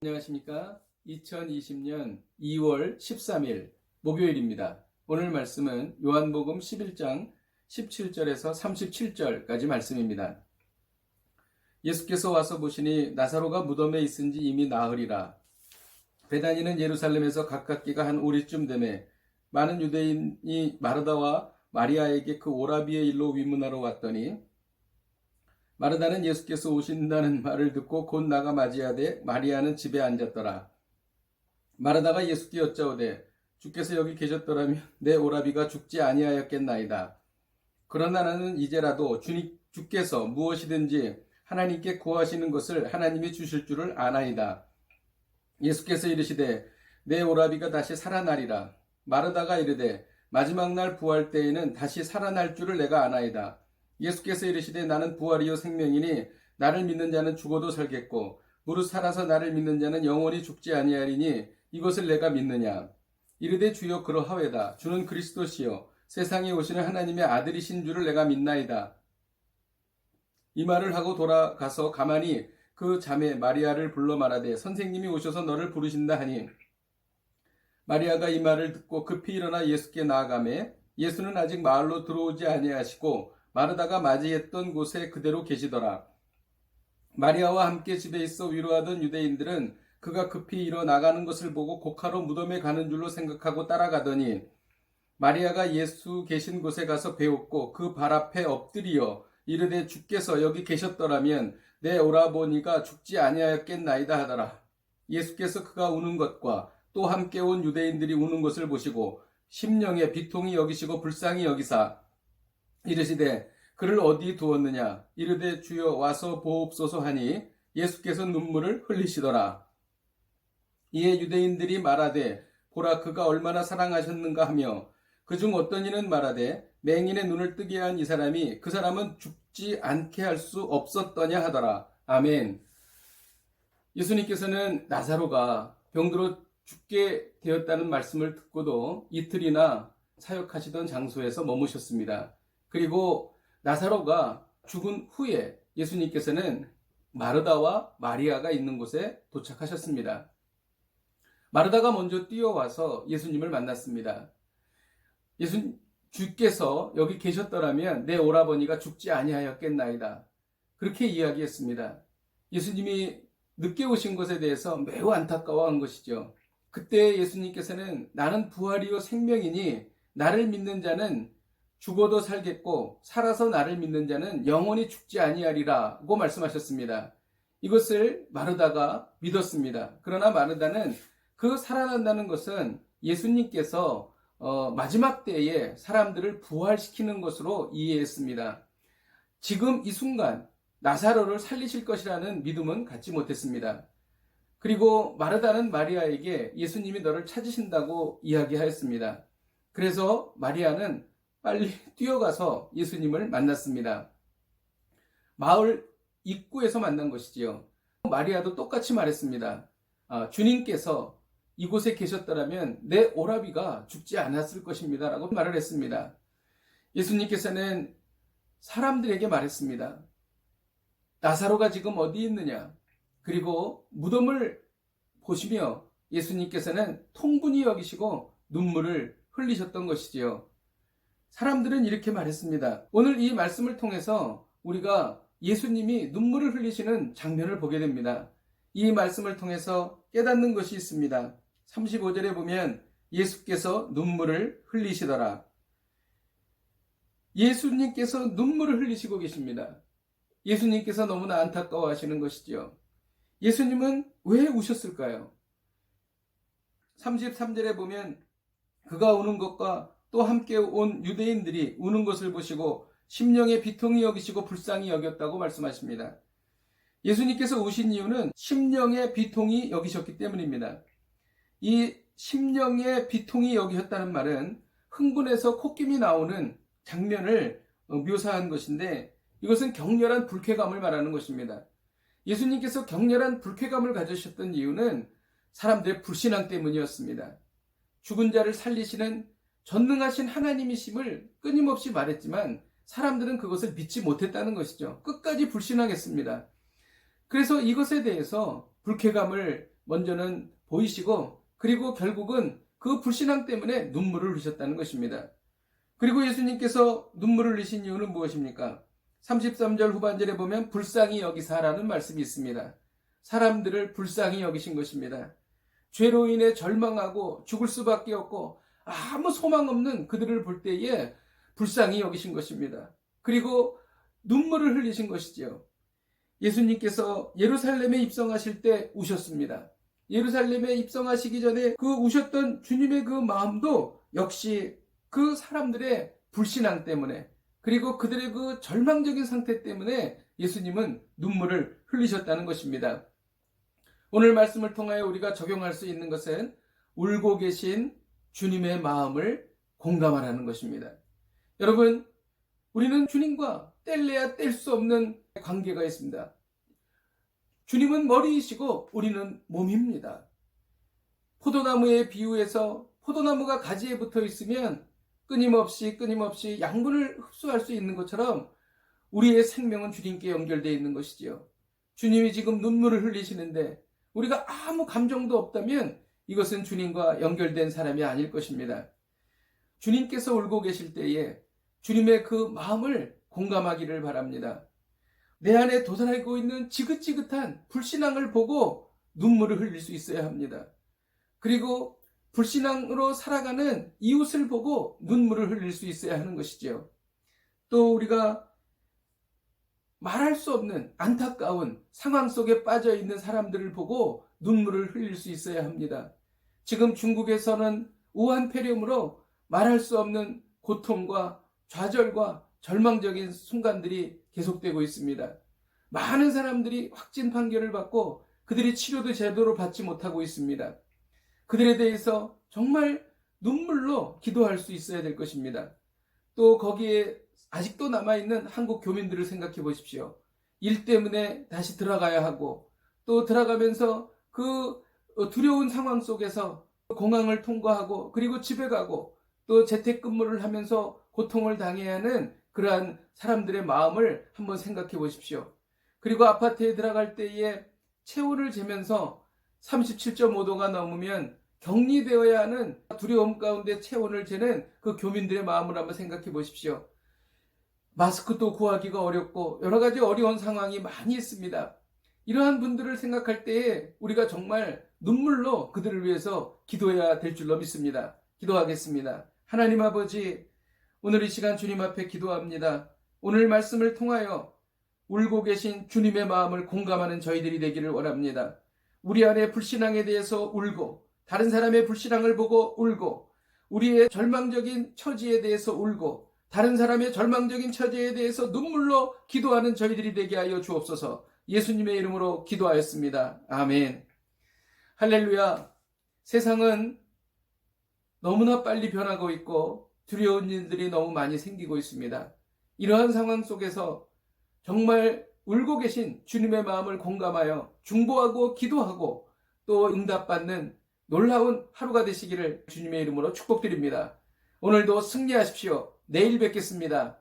안녕하십니까? 2020년 2월 13일 목요일입니다. 오늘 말씀은 요한복음 11장 17절에서 37절까지 말씀입니다. 예수께서 와서 보시니 나사로가 무덤에 있은지 이미 나흘이라. 베다니는 예루살렘에서 가깝기가 한 오리쯤 되매 많은 유대인이 마르다와 마리아에게 그 오라비의 일로 위문하러 왔더니 마르다는 예수께서 오신다는 말을 듣고 곧 나가 맞이하되 마리아는 집에 앉았더라. 마르다가 예수께 여짜오되 주께서 여기 계셨더라면 내 오라비가 죽지 아니하였겠나이다. 그러나 나는 이제라도 주께서 무엇이든지 하나님께 구하시는 것을 하나님이 주실 줄을 아나이다. 예수께서 이르시되 내 오라비가 다시 살아나리라. 마르다가 이르되 마지막 날 부활 때에는 다시 살아날 줄을 내가 아나이다. 예수께서 이르시되 나는 부활이요 생명이니 나를 믿는 자는 죽어도 살겠고 무릇 살아서 나를 믿는 자는 영원히 죽지 아니하리니 이것을 내가 믿느냐. 이르되 주여 그러하외다. 주는 그리스도시요 세상에 오시는 하나님의 아들이신 줄을 내가 믿나이다. 이 말을 하고 돌아가서 가만히 그 자매 마리아를 불러 말하되 선생님이 오셔서 너를 부르신다 하니 마리아가 이 말을 듣고 급히 일어나 예수께 나아가매 예수는 아직 마을로 들어오지 아니하시고 마르다가 맞이했던 곳에 그대로 계시더라. 마리아와 함께 집에 있어 위로하던 유대인들은 그가 급히 일어나가는 것을 보고 곡하러 무덤에 가는 줄로 생각하고 따라가더니 마리아가 예수 계신 곳에 가서 배웠고 그 발 앞에 엎드리어 이르되 주께서 여기 계셨더라면 내 오라버니가 죽지 아니하였겠나이다 하더라. 예수께서 그가 우는 것과 또 함께 온 유대인들이 우는 것을 보시고 심령에 비통히 여기시고 불쌍히 여기사 이르시되 그를 어디 두었느냐. 이르되 주여 와서 보옵소서 하니 예수께서 눈물을 흘리시더라. 이에 유대인들이 말하되 보라 그가 얼마나 사랑하셨는가 하며 그중 어떤 이는 말하되 맹인의 눈을 뜨게 한 이 사람이 그 사람은 죽지 않게 할 수 없었더냐 하더라. 아멘. 예수님께서는 나사로가 병들어 죽게 되었다는 말씀을 듣고도 이틀이나 사역하시던 장소에서 머무셨습니다. 그리고 나사로가 죽은 후에 예수님께서는 마르다와 마리아가 있는 곳에 도착하셨습니다. 마르다가 먼저 뛰어와서 예수님을 만났습니다. 주께서 여기 계셨더라면 내 오라버니가 죽지 아니하였겠나이다. 그렇게 이야기했습니다. 예수님이 늦게 오신 것에 대해서 매우 안타까워한 것이죠. 그때 예수님께서는 나는 부활이요 생명이니 나를 믿는 자는 죽어도 살겠고 살아서 나를 믿는 자는 영원히 죽지 아니하리라고 말씀하셨습니다. 이것을 마르다가 믿었습니다. 그러나 마르다는 그 살아난다는 것은 예수님께서 마지막 때에 사람들을 부활시키는 것으로 이해했습니다. 지금 이 순간 나사로를 살리실 것이라는 믿음은 갖지 못했습니다. 그리고 마르다는 마리아에게 예수님이 너를 찾으신다고 이야기하였습니다. 그래서 마리아는 빨리 뛰어가서 예수님을 만났습니다. 마을 입구에서 만난 것이지요. 마리아도 똑같이 말했습니다. 주님께서 이곳에 계셨더라면 내 오라비가 죽지 않았을 것입니다 라고 말을 했습니다. 예수님께서는 사람들에게 말했습니다. 나사로가 지금 어디 있느냐. 그리고 무덤을 보시며 예수님께서는 통분히 여기시고 눈물을 흘리셨던 것이지요. 사람들은 이렇게 말했습니다. 오늘 이 말씀을 통해서 우리가 예수님이 눈물을 흘리시는 장면을 보게 됩니다. 이 말씀을 통해서 깨닫는 것이 있습니다. 35절에 보면 예수께서 눈물을 흘리시더라. 예수님께서 눈물을 흘리시고 계십니다. 예수님께서 너무나 안타까워하시는 것이죠. 예수님은 왜 우셨을까요? 33절에 보면 그가 우는 것과 또 함께 온 유대인들이 우는 것을 보시고 심령에 비통히 여기시고 불쌍히 여겼다고 말씀하십니다. 예수님께서 우신 이유는 심령에 비통히 여기셨기 때문입니다. 이 심령에 비통히 여기셨다는 말은 흥분해서 콧김이 나오는 장면을 묘사한 것인데 이것은 격렬한 불쾌감을 말하는 것입니다. 예수님께서 격렬한 불쾌감을 가지셨던 이유는 사람들의 불신앙 때문이었습니다. 죽은 자를 살리시는 전능하신 하나님이심을 끊임없이 말했지만 사람들은 그것을 믿지 못했다는 것이죠. 끝까지 불신앙했습니다. 그래서 이것에 대해서 불쾌감을 먼저는 보이시고 그리고 결국은 그 불신앙 때문에 눈물을 흘리셨다는 것입니다. 그리고 예수님께서 눈물을 흘리신 이유는 무엇입니까? 33절 후반절에 보면 불쌍히 여기사라는 말씀이 있습니다. 사람들을 불쌍히 여기신 것입니다. 죄로 인해 절망하고 죽을 수밖에 없고 아무 소망 없는 그들을 볼 때에 불쌍히 여기신 것입니다. 그리고 눈물을 흘리신 것이지요. 예수님께서 예루살렘에 입성하실 때 우셨습니다. 예루살렘에 입성하시기 전에 그 우셨던 주님의 그 마음도 역시 그 사람들의 불신앙 때문에 그리고 그들의 그 절망적인 상태 때문에 예수님은 눈물을 흘리셨다는 것입니다. 오늘 말씀을 통하여 우리가 적용할 수 있는 것은 울고 계신 주님의 마음을 공감하라는 것입니다. 여러분, 우리는 주님과 뗄래야 뗄 수 없는 관계가 있습니다. 주님은 머리이시고 우리는 몸입니다. 포도나무에 비유해서 포도나무가 가지에 붙어 있으면 끊임없이 양분을 흡수할 수 있는 것처럼 우리의 생명은 주님께 연결되어 있는 것이지요. 주님이 지금 눈물을 흘리시는데 우리가 아무 감정도 없다면 이것은 주님과 연결된 사람이 아닐 것입니다. 주님께서 울고 계실 때에 주님의 그 마음을 공감하기를 바랍니다. 내 안에 도사리고 있는 지긋지긋한 불신앙을 보고 눈물을 흘릴 수 있어야 합니다. 그리고 불신앙으로 살아가는 이웃을 보고 눈물을 흘릴 수 있어야 하는 것이죠. 또 우리가 말할 수 없는 안타까운 상황 속에 빠져 있는 사람들을 보고 눈물을 흘릴 수 있어야 합니다. 지금 중국에서는 우한 폐렴으로 말할 수 없는 고통과 좌절과 절망적인 순간들이 계속되고 있습니다. 많은 사람들이 확진 판결을 받고 그들이 치료도 제대로 받지 못하고 있습니다. 그들에 대해서 정말 눈물로 기도할 수 있어야 될 것입니다. 또 거기에 아직도 남아있는 한국 교민들을 생각해 보십시오. 일 때문에 다시 들어가야 하고 또 들어가면서 그 두려운 상황 속에서 공항을 통과하고 그리고 집에 가고 또 재택근무를 하면서 고통을 당해야 하는 그러한 사람들의 마음을 한번 생각해 보십시오. 그리고 아파트에 들어갈 때에 체온을 재면서 37.5도가 넘으면 격리되어야 하는 두려움 가운데 체온을 재는 그 교민들의 마음을 한번 생각해 보십시오. 마스크도 구하기가 어렵고 여러 가지 어려운 상황이 많이 있습니다. 이러한 분들을 생각할 때에 우리가 정말 눈물로 그들을 위해서 기도해야 될 줄로 믿습니다. 기도하겠습니다. 하나님 아버지, 오늘 이 시간 주님 앞에 기도합니다. 오늘 말씀을 통하여 울고 계신 주님의 마음을 공감하는 저희들이 되기를 원합니다. 우리 안에 불신앙에 대해서 울고 다른 사람의 불신앙을 보고 울고 우리의 절망적인 처지에 대해서 울고 다른 사람의 절망적인 처지에 대해서 눈물로 기도하는 저희들이 되게 하여 주옵소서. 예수님의 이름으로 기도하였습니다. 아멘. 할렐루야. 세상은 너무나 빨리 변하고 있고 두려운 일들이 너무 많이 생기고 있습니다. 이러한 상황 속에서 정말 울고 계신 주님의 마음을 공감하여 중보하고 기도하고 또 응답받는 놀라운 하루가 되시기를 주님의 이름으로 축복드립니다. 오늘도 승리하십시오. 내일 뵙겠습니다.